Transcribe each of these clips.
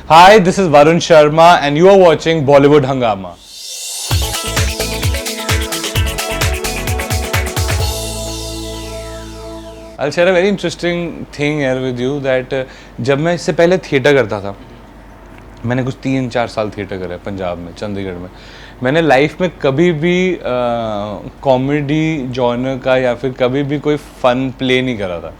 Hi, this is Varun Sharma, and you are watching Bollywood Hangama. I'll share a very interesting thing here with you that जब मैं इससे पहले theatre करता था, मैंने कुछ 3-4 साल थिएटर करा है पंजाब में, चंडीगढ़ में। मैंने लाइफ में कभी भी कॉमेडी जॉनर का या फिर कभी भी कोई फन प्ले नहीं करा था।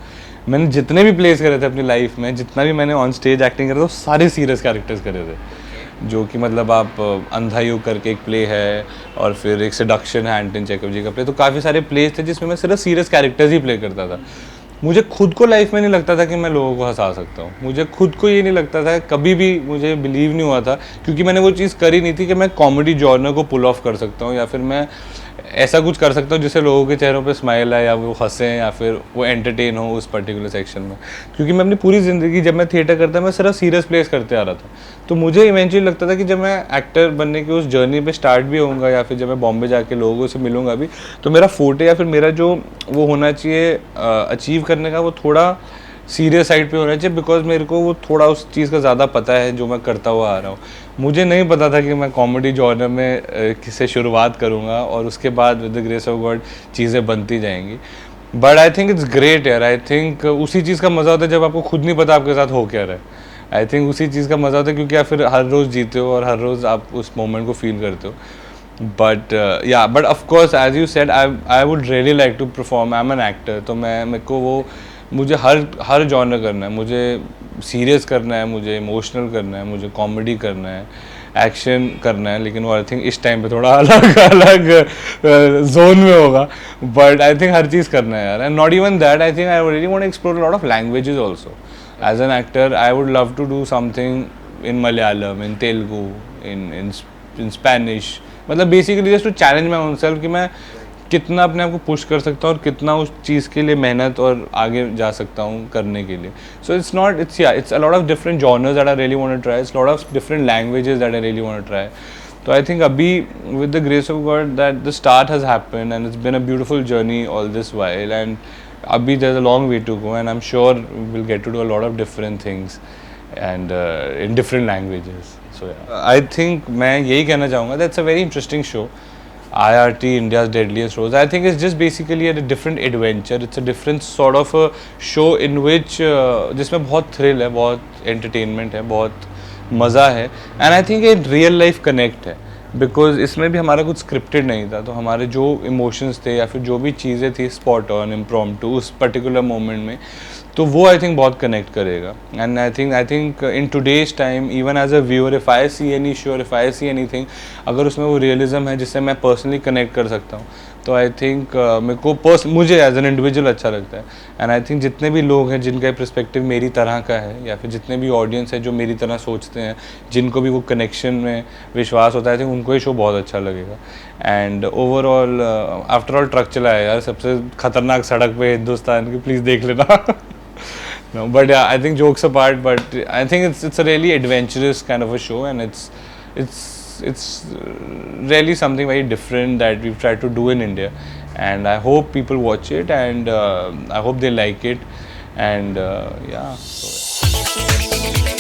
मैंने जितने भी प्लेस करे थे अपनी लाइफ में, जितना भी मैंने ऑन स्टेज एक्टिंग करा था, वो सारे सीरियस कैरेक्टर्स करे थे। जो कि मतलब आप अंधा युग करके एक प्ले है, और फिर एक सेडक्शन है एंटन चेकव जी का प्ले। तो काफ़ी सारे प्लेस थे जिसमें मैं सिर्फ सीरियस कैरेक्टर्स ही प्ले करता था। मुझे खुद को लाइफ में नहीं लगता था कि मैं लोगों को हंसा सकता हूँ। मुझे खुद को ये नहीं लगता था, कभी भी मुझे बिलीव नहीं हुआ था, क्योंकि मैंने वो चीज़ करी नहीं थी कि मैं कॉमेडी जॉनर को पुल ऑफ कर सकता हूँ, या फिर मैं ऐसा कुछ कर सकता हूँ जिससे लोगों के चेहरों पे स्माइल आए, या वो हंसें, या फिर वो एंटरटेन हो उस पर्टिकुलर सेक्शन में। क्योंकि मैं अपनी पूरी ज़िंदगी जब मैं थिएटर करता मैं सिर्फ सीरियस प्लेस करते आ रहा था। तो मुझे इवेंचुअली लगता था कि जब मैं एक्टर बनने की उस जर्नी पे स्टार्ट भी होऊंगा, या फिर जब मैं बॉम्बे जाके लोगों से मिलूंगा भी, तो मेरा फोटे या फिर मेरा जो वो होना चाहिए अचीव करने का, वो थोड़ा सीरियस साइड पे होना चाहिए। बिकॉज मेरे को वो थोड़ा उस चीज़ का ज़्यादा पता है जो मैं करता हुआ आ रहा हूँ। मुझे नहीं पता था कि मैं कॉमेडी जॉनर में किससे शुरुआत करूँगा, और उसके बाद with the grace of God चीज़ें बनती जाएंगी। But I think it's great यार। आई थिंक उसी चीज़ का मज़ा होता है जब आपको खुद नहीं पता आपके साथ हो क्या रहा है। आई थिंक उसी चीज़ का मज़ा होता है, क्योंकि आप फिर हर रोज़ जीते हो और हर रोज़ आप उस मोमेंट को फील करते हो। बट या but of course as you said, I would really like to perform. I am an actor, तो मेरे को वो मुझे हर जॉनर करना है। मुझे सीरियस करना है, मुझे इमोशनल करना है, मुझे कॉमेडी करना है, एक्शन करना है। लेकिन वो आई थिंक इस टाइम पे थोड़ा अलग अलग जोन में होगा। बट आई थिंक हर चीज़ करना है यार। And not even that, I think I really want to explore lot of languages also. As an actor I would love to do something in Malayalam, in Telugu, in Spanish. मतलब basically just to challenge my own self कि मैं कितना अपने आप को push कर सकता हूँ और कितना उस चीज़ के लिए मेहनत और आगे जा सकता हूँ करने के लिए। So it's a lot of different genres that I really want to try. It's lot of different languages that I really want to try. तो आई थिंक अभी with the grace of God that the start has happened, and it's been a beautiful journey all this while. And अभी there is a long way to go, and I am sure will get to do a lot of different things and in different languages. So I think मैं यही कहना चाहूँगा, that's a very interesting show, IRT, India's Deadliest Rose. I think it's just basically a different adventure. It's a different sort of a show in which जिसमें बहुत thrill है, बहुत entertainment है, बहुत मज़ा है, एंड आई थिंक एक real life connect है। बिकॉज इसमें भी हमारा कुछ स्क्रिप्टेड नहीं था, तो हमारे जो इमोशंस थे या फिर जो भी चीज़ें थी स्पॉट ऑन, इम्प्रॉम्प्टू, उस पर्टिकुलर मोमेंट में, तो वो आई थिंक बहुत कनेक्ट करेगा। And I think in today's time, even as a viewer, if I see any show, if I see anything, अगर उसमें वो रियलिज्म है जिससे मैं पर्सनली कनेक्ट कर सकता हूँ, तो आई थिंक मेरे को मुझे एज एन इंडिविजुअल अच्छा लगता है। एंड आई थिंक जितने भी लोग हैं जिनका पर्सपेक्टिव मेरी तरह का है, या फिर जितने भी ऑडियंस है जो मेरी तरह सोचते हैं, जिनको भी वो कनेक्शन में विश्वास होता है, आई थिंक उनको ये शो बहुत अच्छा लगेगा। And overall after all truck चला है यार, सबसे खतरनाक सड़क पे हिंदुस्तान की, प्लीज़ देख लेना। No, but yeah, I think jokes apart, but I think it's a really adventurous kind of a show, and it's really something very different that we've tried to do in India, and I hope people watch it, and I hope they like it, and yeah. So.